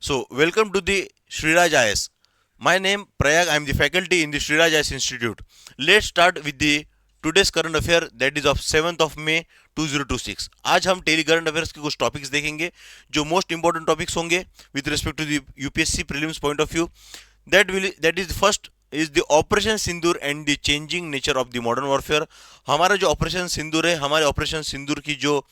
So, welcome to the Sriraj IS. My name Prayag. I am the faculty in the Sriraj IS Institute. Let's start with the today's current affair that is of 7th of May 2026. आज हम daily current affairs के कुछ topics देखेंगे जो most important topics होंगे with respect to the UPSC prelims point of view. That is first is the operation Sindoor and the changing nature of the modern warfare. हमारा जो operation सिंदूर है, हमारे operation सिंदूर की जो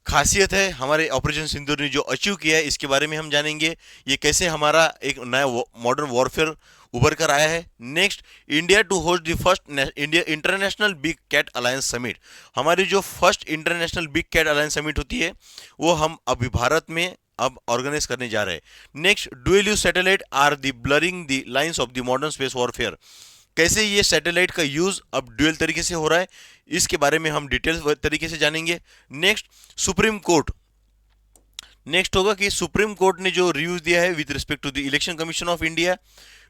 खासियत है, हमारे ऑपरेशन सिंदूर ने जो अचीव किया है, इसके बारे में हम जानेंगे. ये कैसे हमारा एक नया मॉडर्न वॉरफेयर उभर कर आया है. Next, India to host the first India international big cat alliance summit. हमारी जो first international big cat alliance summit होती है वो हम अभी भारत में अब ऑर्गेनाइज करने जा रहे हैं. Next, dual use satellite are the blurring the lines of the modern space warfare. कैसे ये सैटेलाइट का यूज अब ड्यूअल तरीके से हो रहा है, इसके बारे में हम डिटेल्स तरीके से जानेंगे. Next, supreme court. नेक्स्ट होगा कि सुप्रीम कोर्ट ने जो रिव्यूज दिया है with respect to the election commission of India,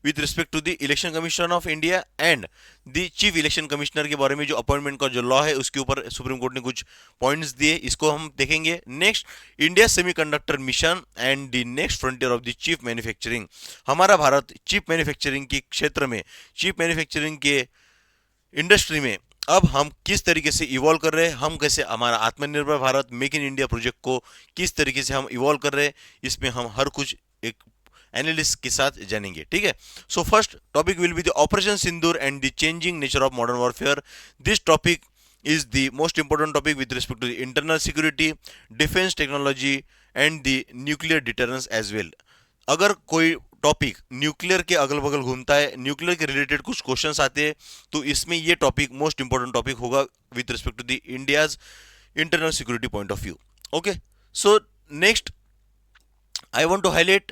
with respect to the election commission of India and the chief election commissioner के बारे में जो अपॉइंटमेंट का जो लॉ है उसके ऊपर सुप्रीम कोर्ट ने कुछ पॉइंट्स दिए, इसको हम देखेंगे. Next, India semiconductor mission and the next frontier of the chip manufacturing. हमारा भारत चिप मैन्युफैक्चरिंग के क्षेत्र में, चिप मैन्युफैक्चरिंग के इंडस्ट्री में अब हम किस तरीके से इवॉल्व कर रहे हैं, हम कैसे हमारा आत्मनिर्भर Bharat make in India project को किस तरीके से हम इवॉल्व कर रहे हैं, इसमें हम हर कुछ एक एनालिस्ट के साथ जानेंगे. ठीक है. So first topic will be the operation Sindoor and the changing nature of modern warfare. This topic is the most important topic with respect to the internal security, defense technology and the nuclear deterrence as well. अगर कोई topic nuclear के अगल बगल घूमता है, nuclear के related कुछ questions आते हैं, तो इसमें ये टॉपिक मोस्ट इंपॉर्टेंट टॉपिक होगा with respect to the India's internal security point of view. Okay. So next I want to highlight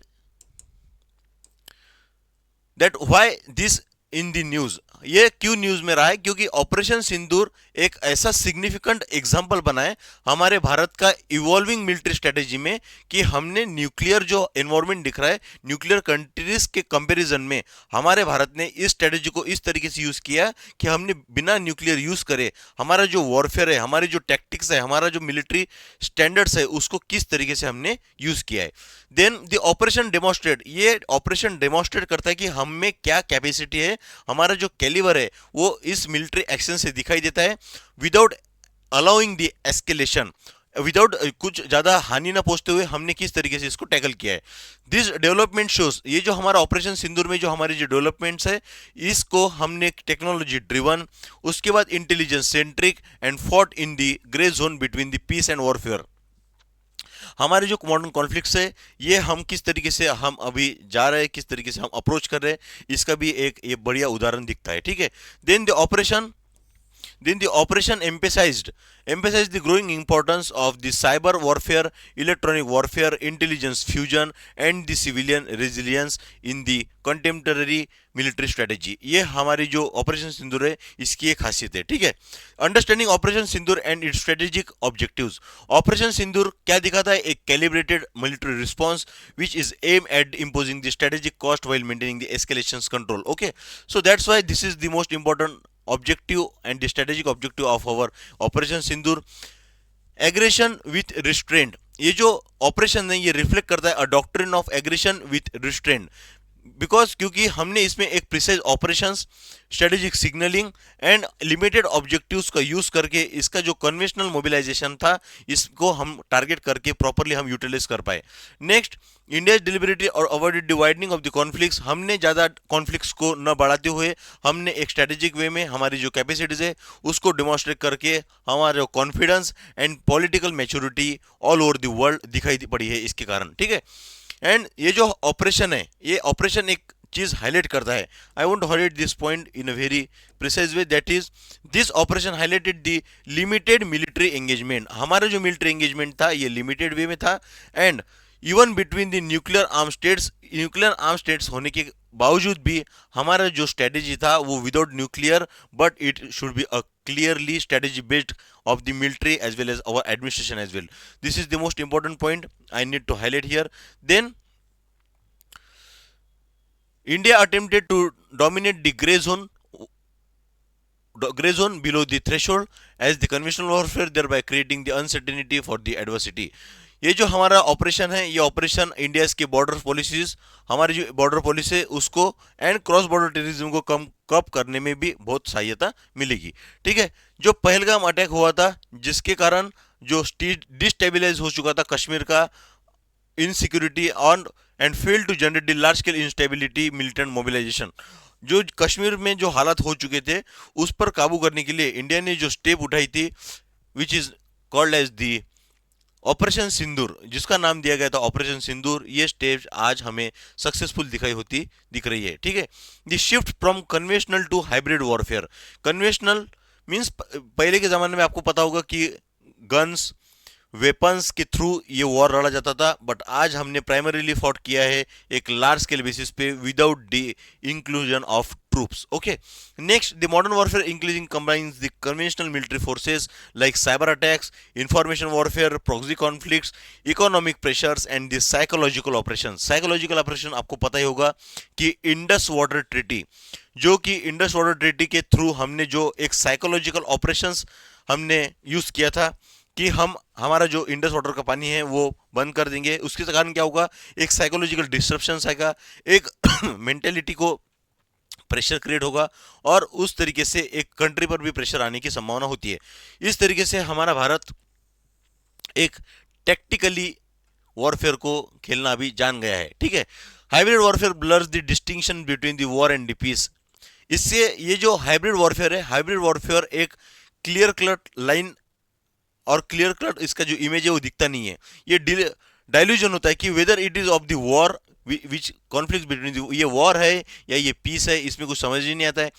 that why this in the news. ये क्यों न्यूज में रहा है? क्योंकि ऑपरेशन सिंदूर एक ऐसा सिग्निफिकेंट एग्जांपल बना है हमारे भारत का इवॉल्विंग मिलिट्री स्ट्रेटेजी में कि हमने न्यूक्लियर जो एनवायरमेंट दिख रहा है न्यूक्लियर कंट्रीज के कंपैरिजन में, हमारे भारत ने इस स्ट्रेटेजी को इस तरीके से यूज किया कि हमने बिना न्यूक्लियर यूज करे हमारा जो वॉरफेयर है, हमारे जो टैक्टिक्स है, हमारा जो मिलिट्री स्टैंडर्ड्स है, उसको किस तरीके से हमने यूज किया है. Then the operation demonstrate. ये ऑपरेशन डेमोस्ट्रेट करता है कि हम में क्या कैपेसिटी है, हमारा जो कैलिबर है वो इस मिलिट्री एक्शन से दिखाई देता है without allowing the escalation, without कुछ ज्यादा हानि ना पहुंचते हुए हमने किस तरीके से इसको टैकल किया है. दिस डेवलपमेंट शोज, ये जो हमारा ऑपरेशन सिंदूर में जो हमारे जो डेवलपमेंट्स है, इसको हमने टेक्नोलॉजी ड्रिवन, उसके बाद intelligence centric and fought in the grey zone between the peace and warfare. हमारे जो मॉडर्न कॉन्फ्लिक्ट्स है ये हम किस तरीके से हम अभी जा रहे हैं, किस तरीके से हम अप्रोच कर रहे हैं, इसका भी एक ये बढ़िया उदाहरण दिखता है. ठीक है. Then the operation emphasized the growing importance of the cyber warfare, electronic warfare, intelligence fusion and the civilian resilience in the contemporary military strategy. ये हमारी जो ऑपरेशन सिंदूर है इसकी एक खासियत है. ठीक है. Understanding operation Sindoor and its strategic objectives. Operation Sindoor क्या दिखाता है? एक calibrated military response which is aim at imposing the strategic cost while maintaining the escalations control. Okay, so that's why this is the most important objective and the strategic objective of our operation sindoor. Aggression with restraint. ये जो operation है ये reflect करता है a doctrine of aggression with restraint, because क्योंकि हमने इसमें एक precise operations, strategic signalling and limited objectives का यूज करके इसका जो कन्वेंशनल मोबिलाइजेशन था इसको हम टारगेट करके प्रॉपरली हम यूटिलाइज कर पाए. नेक्स्ट, इंडिया डिलिबरेटली और avoided the widening of the conflicts. हमने ज़्यादा कॉन्फ्लिक्ट्स को न बढ़ाते हुए हमने एक स्ट्रेटेजिक वे में हमारी जो कैपेसिटीज है उसको डिमॉन्स्ट्रेट करके हमारा confidence and political maturity all over the world दिखाई पड़ी है इसके कारण. ठीक है. एंड ये जो ऑपरेशन है, ये ऑपरेशन एक चीज हाईलाइट करता है. I want highlight this point in a very precise way, that is this operation highlighted the limited military engagement. हमारा जो मिलिट्री एंगेजमेंट था ये लिमिटेड वे में था and even between the nuclear arm states होने के बावजूद भी हमारा जो स्ट्रेटेजी था वो without nuclear, but it should be a clearly strategy based of the military as well as our administration as well. This is the most important point I need to highlight here. Then India attempted to dominate the gray zone below the threshold as the conventional warfare, thereby creating the uncertainty for the adversity. ये जो हमारा operation है, ये operation India की border policies, हमारी जो border policy है उसको एंड क्रॉस बॉर्डर टेररिज्म को कम करने में भी बहुत सहायता मिलेगी। ठीक है। जो पहलगाम अटैक हुआ था, जिसके कारण जो डिस्टेबिलाइज हो चुका था कश्मीर का, insecurity on and fail to generate the large scale instability militant mobilization, जो कश्मीर में जो हालात हो चुके थे उस पर काबू करने के लिए इंडिया ने जो स्टेप उठाई थी, which is called as the operation Sindoor, जिसका नाम दिया गया था ऑपरेशन सिंदूर, ये स्टेज आज हमें सक्सेसफुल दिख रही है। ठीक है। The shift from conventional to hybrid warfare. Conventional means पहले के जमाने में आपको पता होगा कि गन्स, वेपन्स के थ्रू ये वॉर लड़ा जाता था, बट आज हमने प्राइमरीली फॉट किया है एक लार्ज स्केल बेसिस पे without the inclusion of troops. Okay. Next, the modern warfare including combines the conventional military forces like cyber attacks, information warfare, proxy conflicts, economic pressures and the psychological operation. Psychological operation आपको पता ही होगा कि Indus water treaty, जो कि Indus water treaty के through हमने जो एक साइकोलॉजिकल ऑपरेशंस हमने यूज किया था कि हम हमारा जो इंडस वाटर का पानी है वो बंद कर देंगे, उसके कारण क्या होगा, एक साइकोलॉजिकल डिस्ट्रप्शन आएगा, एक मेंटेलिटी को प्रेशर क्रिएट होगा और उस तरीके से एक कंट्री पर भी प्रेशर आने की संभावना होती है। इस तरीके से हमारा भारत एक टैक्टिकली वॉरफेयर को खेलना अभी जान गया है। ठीक है। Hybrid warfare blurs the distinction between the war and the peace. इससे ये जो हाइब्रिड वॉरफेयर है, हाइब्रिड वॉरफेयर एक क्लियर कट लाइन और क्लियर कट इसका जो इमेज है वो दिखता नहीं है। ये डाइल्यूजन होता है कि whether it is of the war which conflict between, ये वॉर है या ये पीस है, इसमें कुछ समझ ही नहीं आता है।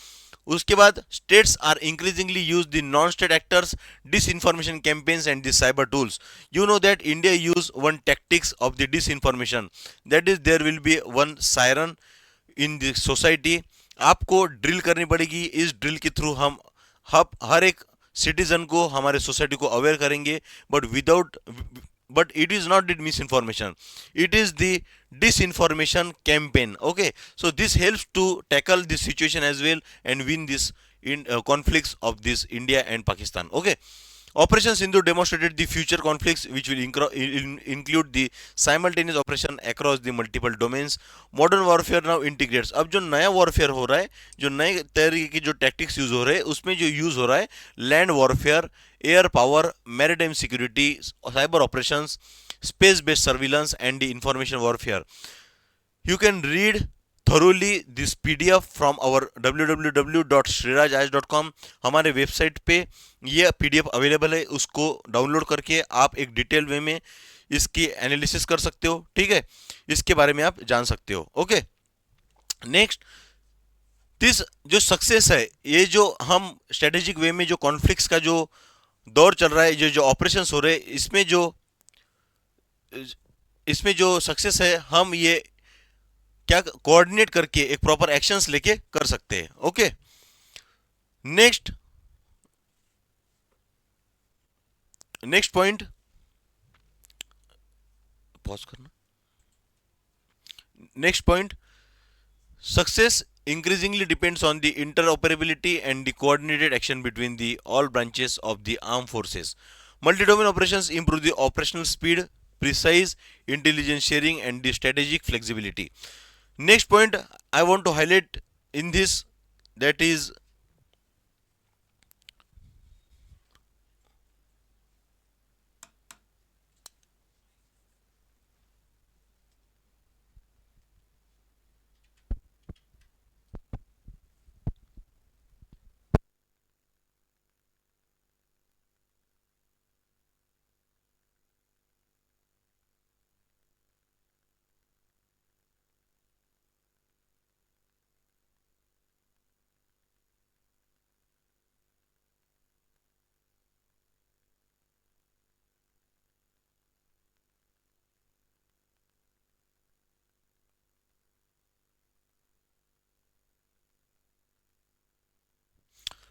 उसके बाद states are increasingly use the non state actors, disinformation campaigns and the cyber tools. You know that India use one tactics of the disinformation, that is there will be one siren in the society. आपको drill करनी पड़ेगी, इस drill के through हम हर एक citizen को, हमारे society को अवेयर करेंगे, but it is not the miss information, it is the disinformation campaign. Okay, so this helps to tackle this situation as well and win this in conflicts of this India and Pakistan. Okay. Operation Sindhu demonstrated the future conflicts which will include the simultaneous operation across the multiple domains. Modern warfare now integrates. अब जो नया warfare हो रहा है, जो नए तरीके की जो टैक्टिक्स यूज हो रहे हैं, उसमें जो यूज हो रहा है land warfare, air power, maritime security, cyber operations, space based surveillance and the information warfare. You can read thoroughly this PDF from our www.shrirajayas.com. हमारे वेबसाइट पे ये PDF अवेलेबल है, उसको डाउनलोड करके आप एक डिटेल वे में इसकी एनालिसिस कर सकते हो। ठीक है। इसके बारे में आप जान सकते हो। ओके। नेक्स्ट, दिस जो सक्सेस है, ये जो हम स्ट्रेटेजिक वे में जो कॉन्फ्लिक्ट्स का जो दौर चल रहा है, जो ऑपरेशंस हो रहे हैं, इसमें जो सक्सेस है, हम ये क्या कोऑर्डिनेट करके एक प्रॉपर एक्शंस लेके कर सकते हैं। ओके। नेक्स्ट पॉइंट, पॉज करना। Next point, success increasingly depends on the interoperability and the coordinated action between the all branches of the armed forces. Multi-domain operations improve the operational speed, precise intelligence sharing and the strategic flexibility. Next point I want to highlight in this, that is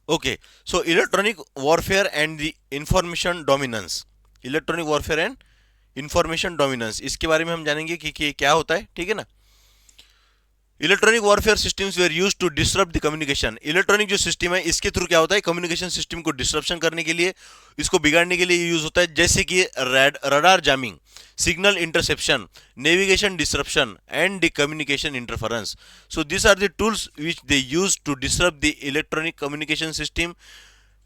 okay, so electronic warfare and the information dominance, electronic warfare and information dominance, इसके बारे में हम जानेंगे कि क्या होता है। ठीक है ना। Electronic warfare systems were use to disrupt the communication. Electronic जो सिस्टम है इसके थ्रू क्या होता है, कम्युनिकेशन सिस्टम को डिसरप्शन करने के लिए, इसको बिगाड़ने के लिए यूज होता है, जैसे कि radar jamming, signal interception, navigation disruption and the communication interference. So this are the tools which they use to disrupt the electronic communication system.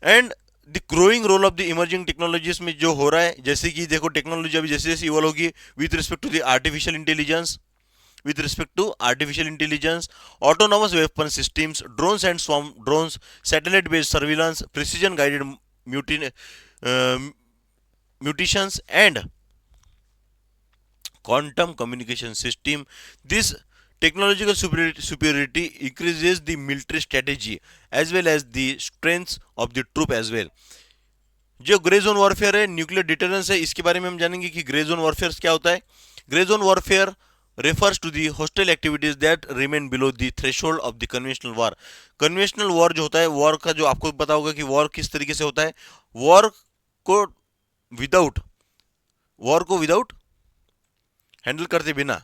And the growing role of the emerging technologies में जो हो रहा है, जैसे कि देखो technology अभी जैसे जैसे इवॉल्व होगी with respect to the artificial intelligence, with respect to artificial intelligence, autonomous weapon systems, drones and swarm drones, satellite based surveillance, precision guided uh, mutations, and quantum communication system. This technological superiority increases the military strategy as well as the strengths of the troop as well. जो grey zone warfare है, nuclear deterrence है, इसके बारे में हम जानेंगे कि grey zone warfare क्या होता है। Grey zone warfare refers to the hostile activities that remain below the threshold of the conventional war। Conventional war जो होता है, वॉर का जो आपको पता होगा कि वॉर किस तरीके से होता है, वॉर को विदाउट हैंडल करते बिना,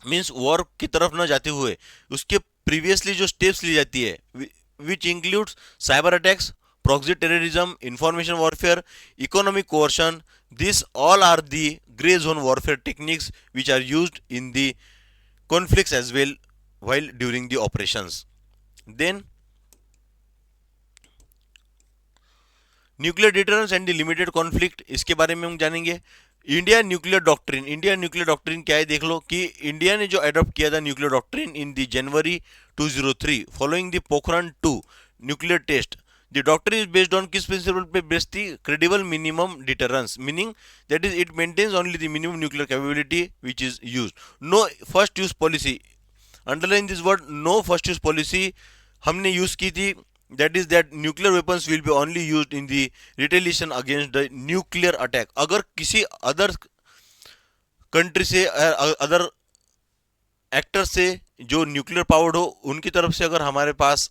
मीन्स वॉर की तरफ न जाते हुए उसके प्रीवियसली जो स्टेप्स ली जाती है, which includes cyber attacks, proxy terrorism, information warfare, economic coercion. These all are the grey zone warfare techniques which are used in the conflicts as well while during the operations. Then nuclear deterrence and the limited conflict, इसके बारे में हम जानेंगे। India nuclear doctrine क्या है देख लो, कि India ने जो अडॉप्ट किया था nuclear doctrine in the January 2003 following the Pokhran 2 nuclear test. The doctrine is based on किस प्रिंसिपल पे बेस्ड थी, credible minimum deterrence, meaning that is it maintains only the minimum nuclear capability which is use, no first use policy. Underline this word, no first use policy हमने use की थी, that is that nuclear weapons will be only used in the retaliation against the nuclear attack. अगर किसी other country से, other actor से जो nuclear powered हो, उनकी तरफ से अगर हमारे पास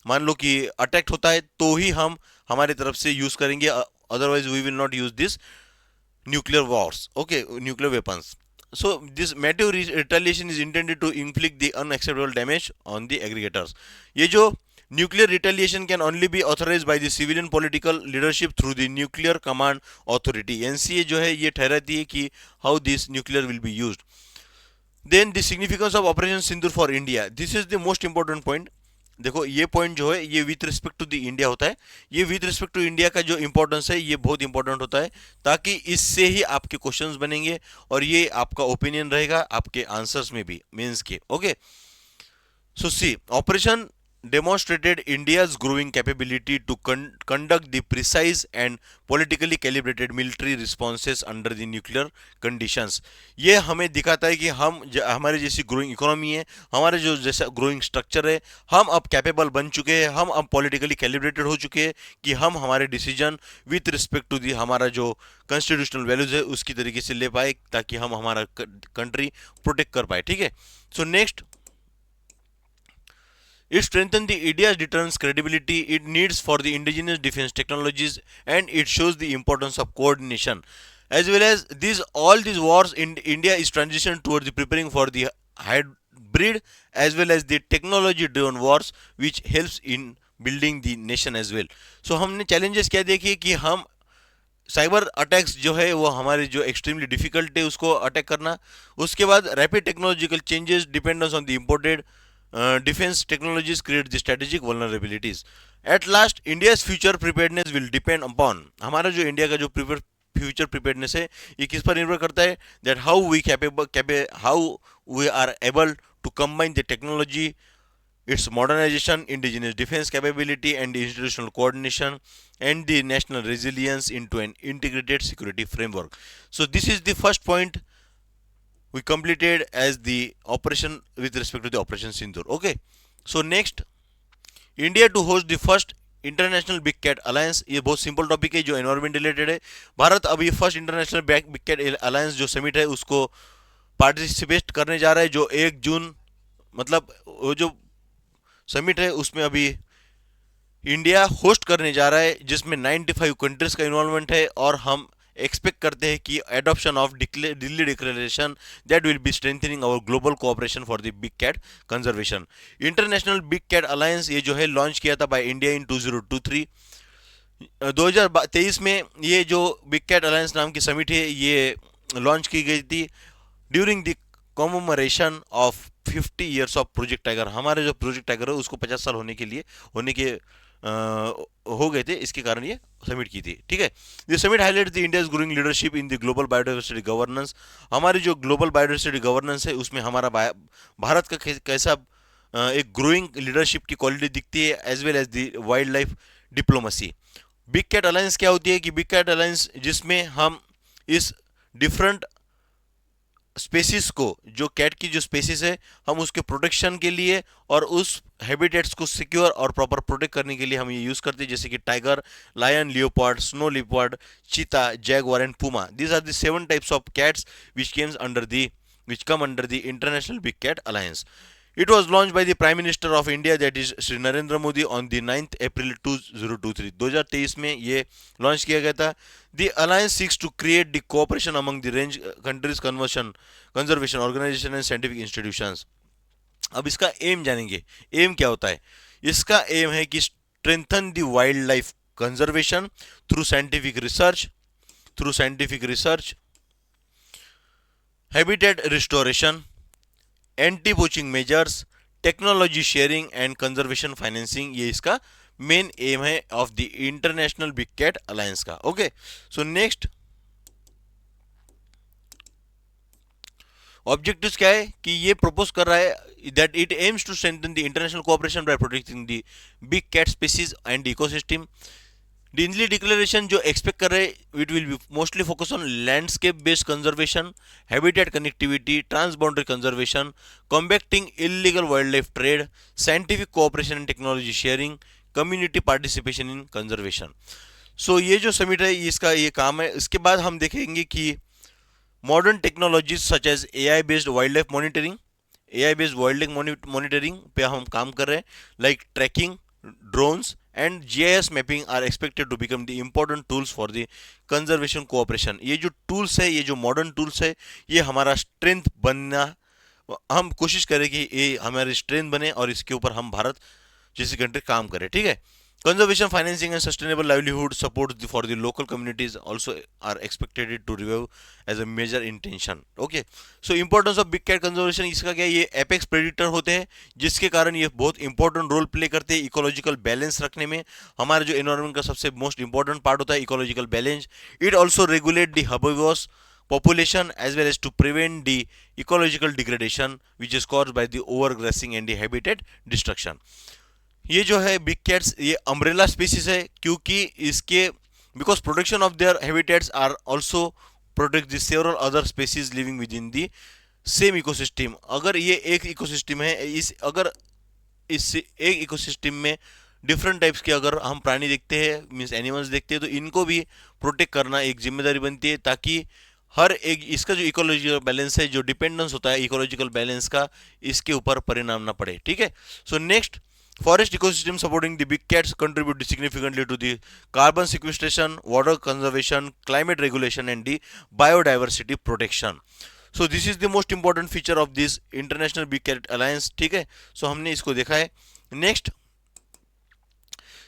मान लो कि अटैक होता है, तो ही हम हमारी तरफ से यूज करेंगे, otherwise we will not use this nuclear wars, okay, nuclear weapons. So this massive retaliation is intended to inflict the unacceptable damage on the aggregators. ये जो nuclear retaliation can only be authorise by the civilian political leadership through the nuclear command authority. NCA जो है ये ठहराती है कि how this nuclear will be used. Then the significance of operation Sindoor for India, this is the most important point. देखो ये point जो है ये with respect to the India होता है, ये विथ रिस्पेक्ट टू इंडिया का जो इंपॉर्टेंस है ये बहुत इंपॉर्टेंट होता है, ताकि इससे ही आपके क्वेश्चंस बनेंगे और ये आपका ओपिनियन रहेगा आपके आंसर्स में भी, मेंस के, okay. So C, operation demonstrated India's growing capability to conduct the precise and politically calibrated military responses under the nuclear conditions। ये हमें दिखाता है कि हम हमारे जैसी ग्रोइंग इकोनॉमी है, हमारे जो जैसा ग्रोइंग स्ट्रक्चर है, हम अब कैपेबल बन चुके हैं, हम अब पॉलिटिकली कैलिब्रेटेड हो चुके हैं कि हम हमारे decision with respect to the हमारा जो कॉन्स्टिट्यूशनल वैल्यूज है उसकी तरीके से ले पाए, ताकि हम हमारा कंट्री प्रोटेक्ट कर पाए, ठीक है। So next, it strengthens the India's deterrence credibility it needs for the indigenous defense technologies, and it shows the importance of coordination as well as all these wars in India is transition towards the preparing for the hybrid as well as the technology driven wars which helps in building the nation as well। so हमने challenges क्या देखे कि हम cyber attacks जो है वो हमारे जो एक्सट्रीमली डिफिकल्ट है उसको अटैक करना, उसके बाद rapid technological changes dependence on the imported defense technologies create the strategic vulnerabilities। At last, India's future preparedness will depend upon, हमारा जो इंडिया का जो फ्यूचर प्रिपेयर्डनेस है ये किस पर निर्भर करता है, that how we are able to combine the technology, its modernization, indigenous defense capability and institutional coordination, and the national resilience into an integrated security framework। So this is the first point we completed as the operation with respect to the operation Sindoor, okay। So next, India to host the first international big cat alliance, ये बहुत simple topic है जो environment related है। भारत अभी first international big cat alliance जो summit है उसको participate करने जा रहा है, जो 1 जून, मतलब वो जो समिट है उसमें अभी इंडिया होस्ट करने जा रहा है, जिसमें 95 कंट्रीज का इन्वॉल्वमेंट है और हम एक्सपेक्ट करते हैं कि adoption of Delhi declaration that will be strengthening our global cooperation for the big cat conservation. International big cat alliance ये जो है लॉन्च किया था बाय इंडिया इन 2023। 2023 में ये जो बिग कैट अलायंस नाम की समिट है ये लॉन्च की गई थी during the commemoration of 50 years of project tiger. हमारे जो प्रोजेक्ट टाइगर है उसको 50 साल होने के हो गए थे, इसके कारण ये समिट की थी। ठीक है, this summit highlight the India's growing leadership in the global biodiversity governance. हमारी जो ग्लोबल बायोडाइवर्सिटी गवर्नेंस है उसमें हमारा भारत का कैसा एक ग्रोइंग लीडरशिप की क्वालिटी दिखती है, as well as the wildlife diplomacy. Big cat alliance क्या होती है कि बिग कैट अलायंस जिसमें हम इस डिफरेंट स्पेसिस को, जो कैट की जो स्पेसिस है, हम उसके प्रोटेक्शन के लिए और उस हैबिटेट्स को सिक्योर और प्रॉपर प्रोटेक्ट करने के लिए हम ये यूज करते हैं, जैसे कि tiger, lion, leopard, snow leopard, cheetah, jaguar and puma. These are the 7 types of cats which come under the International Big Cat Alliance. It was launched by the Prime Minister of India, that is Shri Narendra Modi, on the 9th April 2023. 2023 में ये launch किया गया था। The alliance seeks to create the cooperation among the range countries, conservation organization and scientific institutions. अब इसका M जानेंगे, M क्या होता है। इसका एम है कि strengthen the wildlife conservation through scientific research, habitat restoration, anti poaching measures, technology sharing and conservation financing. ये इसका मेन एम है of the international big cat alliance का। ओके, सो नेक्स्ट ऑब्जेक्टिव्स क्या है कि ये प्रपोज कर रहा है that it aims to strengthen the international cooperation by protecting the big cat species and ecosystem. Delhi declaration जो एक्सपेक्ट कर रहे हैं, it will be mostly focus on landscape based conservation, habitat connectivity, transboundary conservation, combating illegal wild life trade, scientific cooperation and technology sharing, community participation in conservation. So ये जो summit है इसका ये काम है। इसके बाद हम देखेंगे कि modern technologies such as AI based wildlife monitoring, AI based wildlife monitoring पे हम काम कर रहे हैं, like tracking, drones and GIS mapping are expected to become the important tools for the conservation cooperation। ये जो tools है, ये जो मॉडर्न टूल्स है, ये हमारा स्ट्रेंथ बनना, हम कोशिश करें कि ये हमारी स्ट्रेंथ बने और इसके ऊपर हम भारत जैसी कंट्री काम करें। ठीक है, conservation financing and sustainable livelihood support for the local communities also are expected to revive as a major intention। okay, so importance of big cat conservation, इसका क्या है, ये एपेक्स प्रेडिटर होते हैं जिसके कारण ये बहुत इंपॉर्टेंट रोल प्ले करते हैं इकोलॉजिकल बैलेंस रखने में। हमारे जो एनवायरमेंट का सबसे मोस्ट इंपॉर्टेंट पार्ट होता है ecological balance. It also regulate the herbivores population as well as to prevent the ecological degradation which is caused by the overgrazing and the habitat destruction। ये जो है बिग कैट्स ये umbrella species है क्योंकि इसके because protection of their habitats are also protect the several other species living within the same ecosystem. अगर ये एक इकोसिस्टम है, अगर इस एक इकोसिस्टम में डिफरेंट टाइप्स के अगर हम प्राणी देखते हैं, मीन्स एनिमल्स देखते हैं, तो इनको भी प्रोटेक्ट करना एक जिम्मेदारी बनती है ताकि हर एक इसका जो इकोलॉजिकल बैलेंस है, जो डिपेंडेंस होता है इकोलॉजिकल बैलेंस का, इसके ऊपर परिणाम ना पड़े। ठीक है, so next forest ecosystem supporting the big cats contribute significantly to the carbon sequestration, water conservation, climate regulation and the biodiversity protection। so this is the most important feature of this international big cat alliance। ठीक है, so हमने इसको देखा है। Next,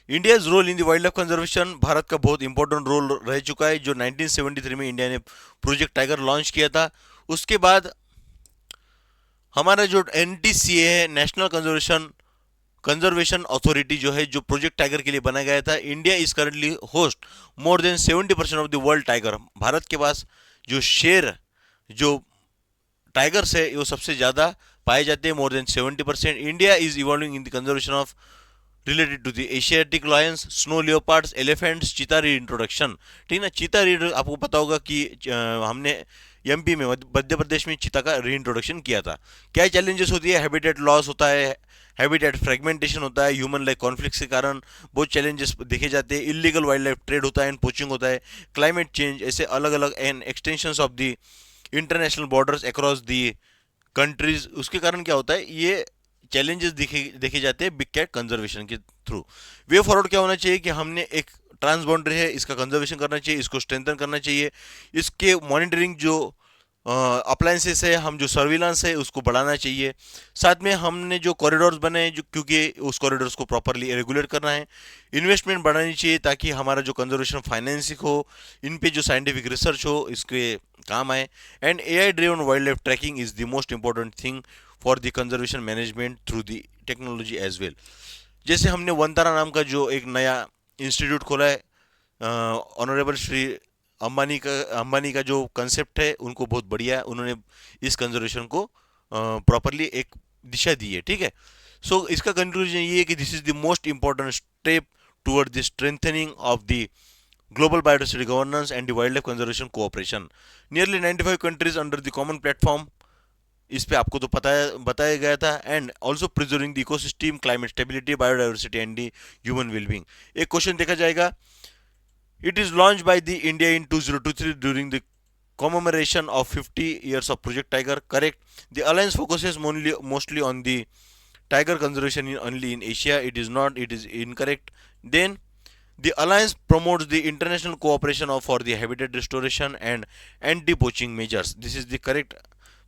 India's role in the wildlife conservation, Bharat का बहुत important role रह चुका है। जो 1973 में इंडिया ने प्रोजेक्ट टाइगर लॉन्च किया था, उसके बाद हमारा जो NTCA है, नेशनल कंजर्वेशन अथॉरिटी जो है, जो प्रोजेक्ट टाइगर के लिए बनाया गया था। India is currently host more than 70% of the world tiger. Bharat के पास जो शेर जो टाइगर्स है वो सबसे ज़्यादा पाए जाते हैं, more than 70%। India is evolving in the conservation of related to the Asiatic lions, snow leopards, elephants, cheetah री इंट्रोडक्शन। ठीक ना, चीता री आपको पता होगा कि हमने MP में, मध्य प्रदेश में चीता का री इंट्रोडक्शन किया था। क्या चैलेंजेस होती है, हैबिटेट लॉस होता है, हैबिटेट फ्रेगमेंटेशन होता है, ह्यूमन लाइक कॉन्फ्लिक्ट के कारण बहुत चैलेंजेस देखे जाते हैं, इलीगल वाइल्ड लाइफ ट्रेड होता है एंड पोचिंग होता है, क्लाइमेट चेंज, ऐसे अलग अलग and extensions of the international borders across the countries. उसके कारण क्या होता है, ये चैलेंजेस देखे जाते हैं बिग कैट कंजर्वेशन के थ्रू। वे फॉरवर्ड क्या होना चाहिए कि हमने एक ट्रांसबाउंड्री है इसका कंजर्वेशन करना चाहिए, इसको स्ट्रेंथन करना चाहिए, इसके मॉनिटरिंग जो अप्लायंसेस है, हम जो सर्विलांस है उसको बढ़ाना चाहिए। साथ में हमने जो कॉरिडोर्स बनाए जो क्योंकि उस कॉरिडोर्स को प्रॉपरली रेगुलेट करना है, इन्वेस्टमेंट बढ़ानी चाहिए ताकि हमारा जो कंजर्वेशन फाइनेंसिंग हो, इन पे जो साइंटिफिक रिसर्च हो इसके काम आए। And AI driven wildlife tracking is the most important thing for the conservation management through the technology as well. जैसे हमने वंतारा नाम का जो एक नया इंस्टीट्यूट खोला है, ऑनरेबल श्री अंबानी का जो कंसेप्ट है उनको बहुत बढ़िया है, उन्होंने इस कंजर्वेशन को प्रॉपरली एक दिशा दी है, ठीक है। सो इसका कंक्लूजन ये है कि this is the most important step toward the strengthening of the global biodiversity governance and the wildlife conservation cooperation. Nearly 95 countries under the common platform, इस पे आपको तो पता है बताया गया था। And also preserving the ecosystem, climate stability, biodiversity and the human wellbeing. एक क्वेश्चन देखा जाएगा, it is launch by the India in 2023 during the commemoration of 50 years of Project Tiger. Correct. The alliance focuses mostly on the tiger conservation only in Asia. It is not. It is incorrect. Then the alliance promotes the international cooperation for the habitat restoration and anti-poaching measures. This is the correct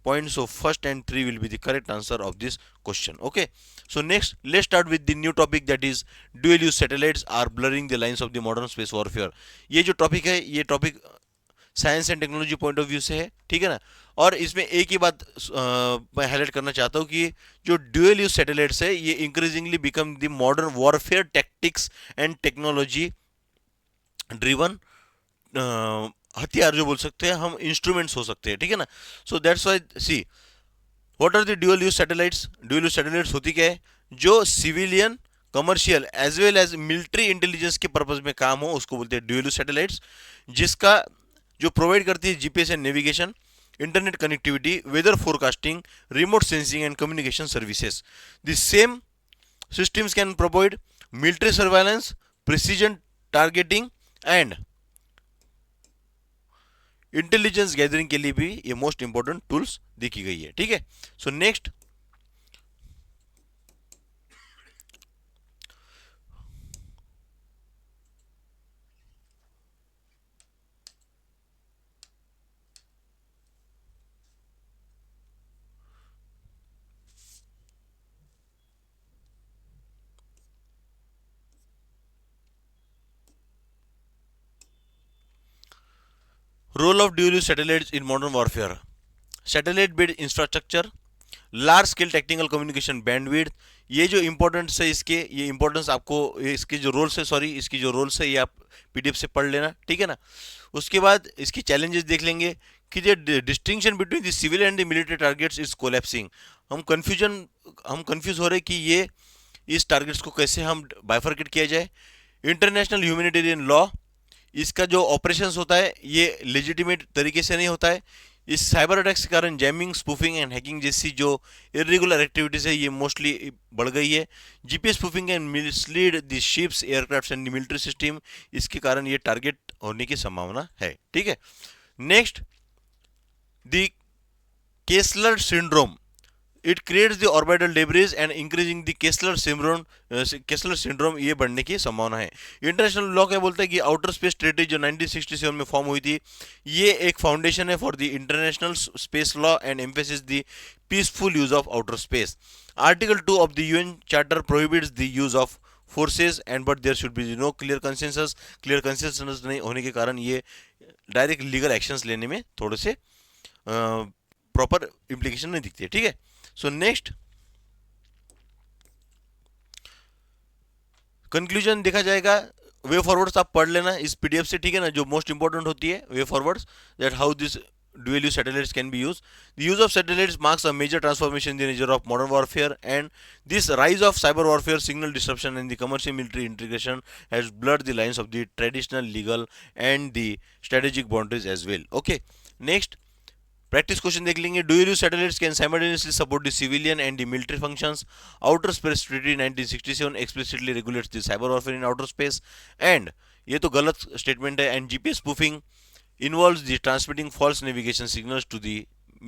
point. So first and three will be the correct answer of this question. Okay. So next, let's start with the new topic, that is dual use satellites are blurring the lines of the modern space warfare. ये जो topic है, ये topic science and technology point of view से है, ठीक है ना। और इसमें एक ही बात मैं हाईलाइट करना चाहता हूँ कि जो ड्यूअल यूज सैटेलाइट्स है ये increasingly become the modern warfare tactics and technology driven हथियार जो बोल सकते हैं हम, इंस्ट्रूमेंट्स हो सकते हैं, ठीक है ना। So that's why see what are the dual use satellites. Dual use satellites होती क्या है, जो civilian, commercial as well as military intelligence के पर्पज में काम हो उसको बोलते हैं ड्यूअल यूज सैटेलाइट्स, जिसका जो प्रोवाइड करती है GPS and navigation, internet connectivity, weather forecasting, remote sensing and communication services. The same systems can provide military surveillance, precision targeting and intelligence gathering के लिए भी ये मोस्ट इंपॉर्टेंट टूल्स देखी गई है, ठीक है। So next, role of dual use satellites in modern warfare. Satellite based infrastructure, large scale technical communication bandwidth, ये जो इंपॉर्टेंस है इसके, ये इंपॉर्टेंस आपको इसके जो रोल्स है, सॉरी इसकी जो रोल्स है ये आप पीडीएफ से पढ़ लेना, ठीक है ना। उसके बाद इसकी चैलेंजेस देख लेंगे कि जो distinction between the civil and the military targets is collapsing. हम कंफ्यूज हो रहे कि ये इस टारगेट्स को कैसे हम बाइफरकेट किया जाए। इंटरनेशनल ह्यूमैनिटेरियन लॉ, इसका जो ऑपरेशंस होता है ये लेजिटिमेट तरीके से नहीं होता है। इस साइबर अटैक्स के कारण जैमिंग, स्पूफिंग एंड हैकिंग जैसी जो इरेगुलर एक्टिविटीज है ये मोस्टली बढ़ गई है। GPS spoofing and mislead the ships, aircraft and military system, इसके कारण ये टारगेट होने की संभावना है, ठीक है। Next, the Kessler syndrome, it creates the orbital debris and increasing the Kessler syndrome, ये बढ़ने की संभावना है। इंटरनेशनल लॉ क्या बोलता है कि आउटर स्पेस ट्रीटी जो 1967 में फॉर्म हुई थी, ये एक फाउंडेशन है for the international space law and emphasis the peaceful use of outer space. Article 2 of the UN charter prohibits the use of forces and but there should be no clear consensus. Clear consensus नहीं होने के कारण ये direct legal actions लेने में थोड़े से proper implication नहीं दिखती है, ठीक है। सो नेक्स्ट, कंक्लूजन देखा जाएगा, वे फॉरवर्ड्स आप पढ़ लेना इस पीडीएफ से, ठीक है ना, जो मोस्ट इंपॉर्टेंट होती है वे forwards, that how this dual use satellites can be used. The use of satellites marks a major transformation in the nature of modern warfare, and this rise of cyber warfare, signal disruption and the commercial military integration has blurred the lines of the traditional legal and the strategic boundaries as well. Okay, next practice question देख लेंगे। Do use satellites can simultaneously support the civilian and the military functions. Outer space treaty 1967 explicitly regulates the cyber warfare in outer space, and ये तो गलत statement है। And GPS spoofing involves the transmitting false navigation signals to the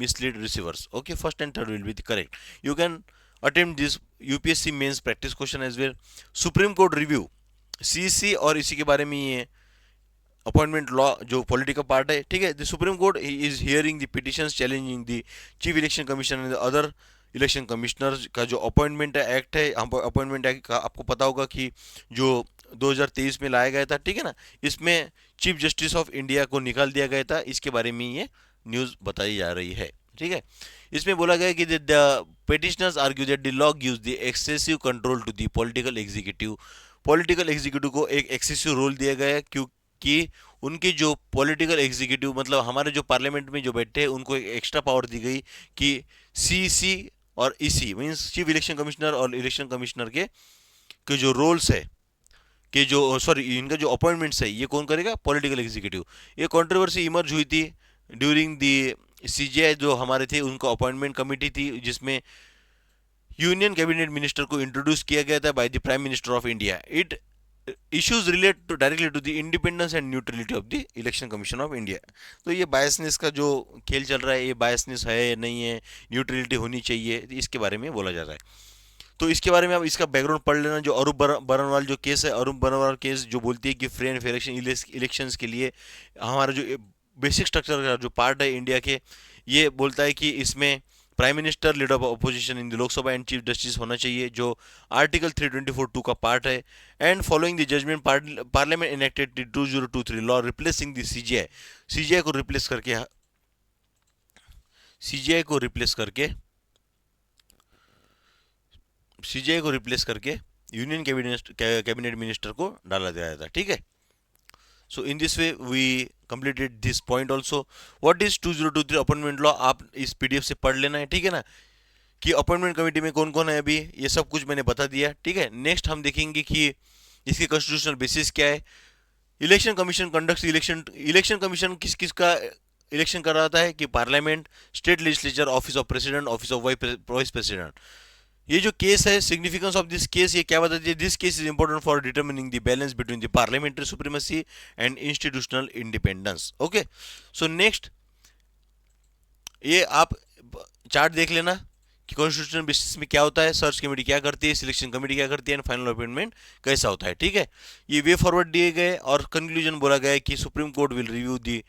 mislead receivers. Okay, first and third will be the correct. You can attempt this UPSC mains practice question as well. Supreme Court review. CC और इसी के बारे में ये appointment law जो political part है, ठीक है। The supreme court is hearing the petitions challenging the chief election commission and other election commissioner का जो अपॉइंटमेंट एक्ट है, अपॉइंटमेंट एक्ट का आपको पता होगा कि जो 2023 में लाया गया था, ठीक है ना। इसमें चीफ जस्टिस ऑफ इंडिया को निकाल दिया गया था, इसके बारे में ये न्यूज़ बताई जा रही है, ठीक है। इसमें बोला गया कि the petitioners argue that the law gives the excessive control to the political executive को एक एक्सेसिव रोल दिया गया है, क्योंकि उनके जो पॉलिटिकल एग्जीक्यूटिव मतलब हमारे जो पार्लियामेंट में जो बैठे हैं उनको एक एक्स्ट्रा पावर दी गई कि सीसी और EC means chief election commissioner और इलेक्शन कमिश्नर के जो रोल्स है, कि जो सॉरी इनका जो अपॉइंटमेंट्स है ये कौन करेगा, पॉलिटिकल एग्जीक्यूटिव। ये कंट्रोवर्सी इमर्ज हुई थी ड्यूरिंग द सीजीआई जो हमारे थे उनको अपॉइंटमेंट कमेटी थी, जिसमें यूनियन कैबिनेट मिनिस्टर को इंट्रोड्यूस किया गया था by the prime minister of India. It issues relate to directly to the independence and neutrality of the election commission of India. तो ये बायसनेस का जो खेल चल रहा है, ये बायसनेस है या नहीं है, न्यूट्रलिटी होनी चाहिए, इसके बारे में बोला जा रहा है। तो इसके बारे में आप इसका बैकग्राउंड पढ़ लेना। जो अरूप बरनवाल जो केस है, अरूप बरनवाल केस जो बोलती है कि फ्री एंड फेयर इलेक्शंस के लिए हमारा जो बेसिक स्ट्रक्चर का जो पार्ट है इंडिया के, ये बोलता है कि इसमें prime minister, leader of opposition in the Lok Sabha and chief justice होना चाहिए, जो आर्टिकल 324(2) का पार्ट है। And following the judgment parliament enacted 2023 law replacing the CGI, CGI को रिप्लेस करके सीजीआई को रिप्लेस करके सीजीआई को रिप्लेस करके यूनियन कैबिनेट मिनिस्टर को डाला गया था, ठीक है। So in this way we completed this point also. What is 2023 appointment law, आप इस पीडीएफ से पढ़ लेना है, ठीक है ना, कि अपॉइंटमेंट कमेटी में कौन कौन है अभी, ये सब कुछ मैंने बता दिया, ठीक है। नेक्स्ट हम देखेंगे कि इसकी कॉन्स्टिट्यूशनल बेसिस क्या है। Election commission conducts election commission किस किस का इलेक्शन कराता है कि parliament, state legislature, office of president, office of vice president. ये जो केस है, सिग्निफिकेंस ऑफ दिस केस ये क्या बताती है, this case is important for determining the balance between the parliamentary supremacy and institutional independence. Okay, so next ये आप chart देख लेना कि कॉन्स्टिट्यूशनल बेसिस में क्या होता है, सर्च कमेटी क्या करती है, सिलेक्शन कमेटी क्या करती है, एंड फाइनल अपॉइंटमेंट कैसा होता है, ठीक है। ये वे फॉरवर्ड दिए गए और कंक्लूजन बोला गया है कि supreme court will review the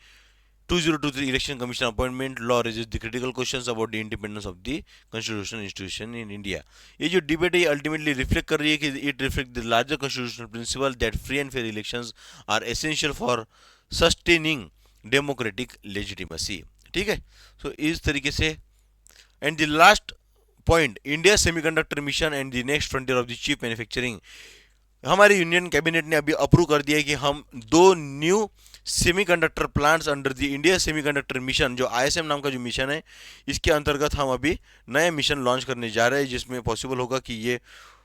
2023 Election Commission appointment law raises the critical questions about the independence of the constitutional institution in India। ये जो डिबेट है ये अल्टीमेटली रिफ्लेक्ट कर रही है कि it reflect the larger constitutional principle that free and fair elections are essential for sustaining democratic legitimacy, ठीक है। सो इस तरीके से and the last point, India semiconductor mission and the next frontier of the chip manufacturing. हमारे union cabinet ने अभी approve कर दिया है कि हम 2 new semiconductor plants under the India semiconductor mission, जो आईएसएम नाम का जो मिशन है, इसके अंतर्गत हम अभी नए मिशन लॉन्च करने जा रहे हैं, जिसमें पॉसिबल होगा कि ये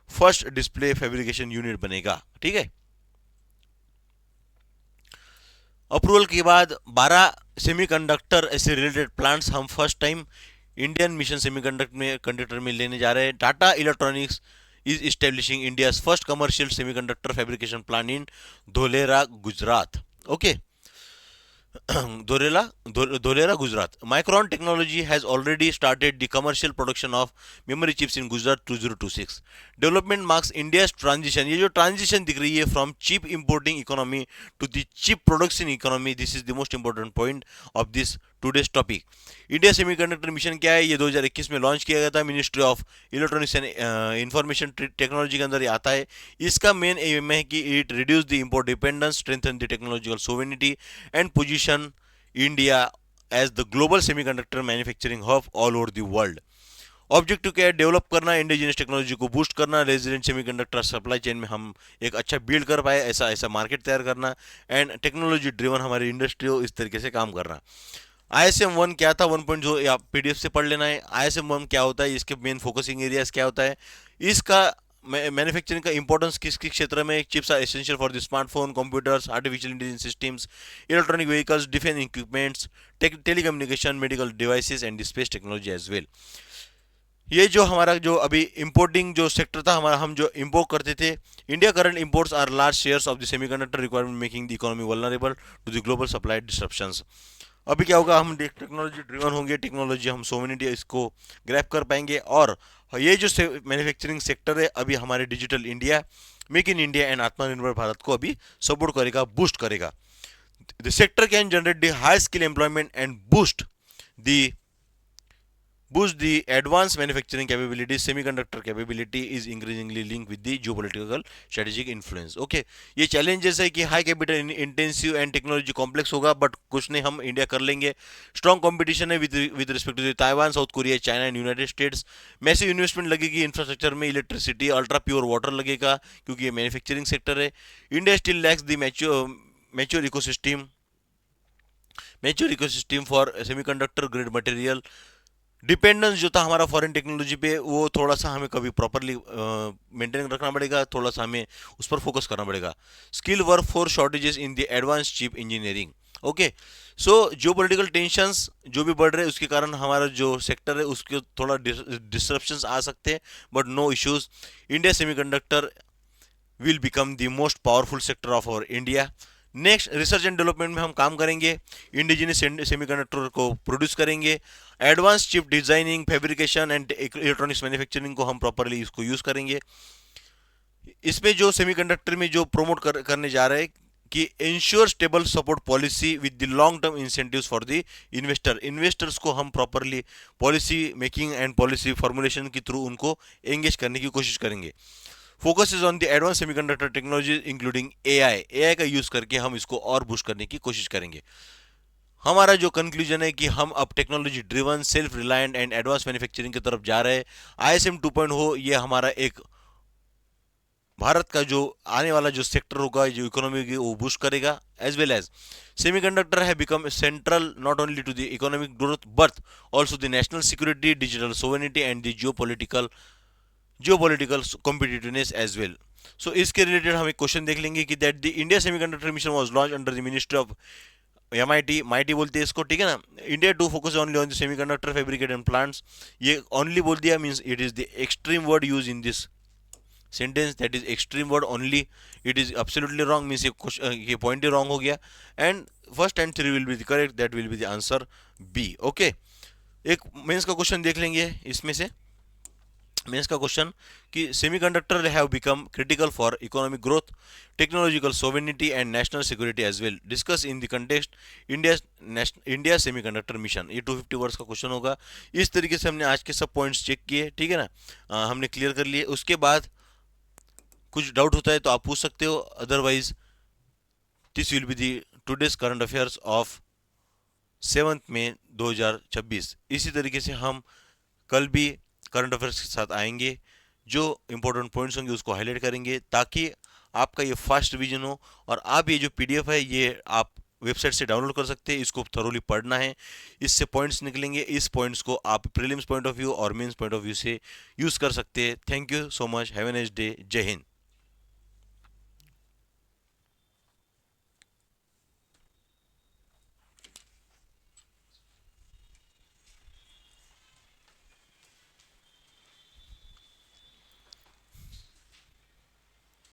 फर्स्ट डिस्प्ले फैब्रिकेशन यूनिट बनेगा, ठीक है। अप्रूवल के बाद 12 सेमीकंडक्टर ऐसे रिलेटेड प्लांट्स हम first time Indian mission semiconductor में लेने जा रहे हैं। Tata electronics is establishing India's first commercial semiconductor fabrication plant in Dholera, Gujarat. Okay, Dholera, Gujarat. Micron Technology has already started the commercial production of memory chips in Gujarat 2026. Development marks India's transition. ये जो transition दिख रही है from chip importing economy to the chip production economy, this is the most important point of this today's topic. India semiconductor mission क्या है, ये 2021 में launch किया गया था, ministry of electronics and information technology के अंदर ये आता है। इसका मेन एम है कि it reduce the import dependence, strengthen the technological sovereignty and position India as the global semiconductor manufacturing hub all over the world. Objective क्या है, डेवलप करना, इंडिजिनस टेक्नोलॉजी को बूस्ट करना, रेजिडेंट सेमीकंडक्टर सप्लाई चेन में हम एक अच्छा build कर पाए, ऐसा ऐसा मार्केट तैयार करना, एंड टेक्नोलॉजी ड्रिवन हमारी इंडस्ट्री हो, इस तरीके से काम करना। ISM 1 क्या था, 1.0 आप पीडीएफ से पढ़ लेना है। ISM 1 क्या होता है, इसके मेन फोकसिंग एरियाज क्या होता है, इसका मैन्युफैक्चरिंग का इंपॉर्टेंस किस किस क्षेत्र में, chips are essential for the smartphone, computers, artificial intelligence systems, electronic vehicles, defence equipments, telecommunication, medical devices and space technology as well. ये जो हमारा जो अभी इंपोर्टिंग जो सेक्टर था हमारा, हम जो इंपोर्ट करते थे, India current imports are large shares of the semiconductor requirement making the economy vulnerable to the global supply disruptions. अभी क्या होगा, हम टेक्नोलॉजी ड्रिवन होंगे, टेक्नोलॉजी हम सोवेनिटी इसको ग्रैब कर पाएंगे, और ये जो मैन्युफैक्चरिंग सेक्टर है अभी हमारे digital India, make in India and आत्मनिर्भर भारत को अभी सपोर्ट करेगा, बूस्ट करेगा. The sector can generate the high skill employment and the boost the advanced manufacturing capability. Semiconductor capability is increasingly linked with the geopolitical strategic influence. Okay, ये challenges है कि high capital intensive and technology complex होगा, but कुछ नहीं, हम India कर लेंगे. Strong competition है with respect to the Taiwan, South Korea, China and United States. Massive investment लगेगी इंफ्रास्ट्रक्चर में, इलेक्ट्रिसिटी, अल्ट्रा प्योर वाटर लगेगा, क्योंकि ये मैन्युफैक्चरिंग सेक्टर है. India still lakhs the mature ecosystem for semiconductor grade material. Dependence जो था हमारा फॉरेन टेक्नोलॉजी पे, वो थोड़ा सा हमें कभी प्रॉपरली मेंटेन रखना पड़ेगा, थोड़ा सा हमें उस पर फोकस करना पड़ेगा. Skill work force shortages in the advance chip engineering. Okay, so जो पॉलिटिकल टेंशंस जो भी बढ़ रहे हैं उसके कारण हमारा जो सेक्टर है उसके थोड़ा डिस्ट्रप्शंस आ सकते हैं, but no issues. India semiconductor will become the most powerful sector of our India. Next, research and development में हम काम करेंगे, इंडिजिनियस सेमीकंडक्टर को प्रोड्यूस करेंगे. Advance chip designing, fabrication and electronics manufacturing को हम प्रॉपरली इसको यूज करेंगे. इसमें जो सेमीकंडक्टर में जो प्रमोट करने जा रहे हैं कि ensure stable support policy with the long term incentives for the investors को हम properly policy making and policy formulation के थ्रू उनको एंगेज करने की कोशिश करेंगे. Focus is on the advance semiconductor technology including AI का यूज करके हम इसको और बूस्ट करने की कोशिश करेंगे. हमारा जो कंक्लूजन है कि हम अब technology driven, self reliant and advance manufacturing की तरफ जा रहे हैं. आईएसएम 2.0 ये हमारा एक भारत का जो आने वाला जो सेक्टर होगा, जो इकोनॉमी की वो बूस्ट करेगा, एज वेल एज सेमीकंडक्टर है become central not only to the economic growth but also the national security, digital sovereignty and the geopolitical competitiveness as well. So इसके रिलेटेड हम एक क्वेश्चन देख लेंगे कि that the India semiconductor mission was launch under the ministry of MIT बोलते हैं इसको, ठीक है ना. India to focus only on the semiconductor fabricate and plants. ये ओनली बोल दिया means it is the extreme word use in this sentence, that is extreme word only. It is absolutely wrong means ये point ही wrong हो गया. And first and three will be the correct, that will be the answer B. Okay, एक mains का question देख लेंगे इसमें से. मेंस का क्वेश्चन कि semiconductor have become critical for economic growth, technological sovereignty and national security as well. Discuss in the context India semiconductor mission. ये 250 words का क्वेश्चन होगा. इस तरीके से हमने आज के सब पॉइंट्स चेक किए, ठीक है ना. हमने क्लियर कर लिए. उसके बाद कुछ डाउट होता है तो आप पूछ सकते हो, otherwise this will be the today's current affairs of 7 मई 2026. इसी तरीके से हम कल भी करंट अफेयर्स के साथ आएंगे, जो इंपॉर्टेंट पॉइंट्स होंगे उसको हाईलाइट करेंगे, ताकि आपका ये फास्ट रिवीजन हो. और आप ये जो PDF है ये आप वेबसाइट से डाउनलोड कर सकते हैं, इसको थरोली पढ़ना है, इससे पॉइंट्स निकलेंगे. इस पॉइंट्स को आप प्रीलिम्स पॉइंट ऑफ व्यू और मेंस पॉइंट ऑफ व्यू से यूज़ कर सकते हैं. Thank you so much, have a nice day, जय हिंद.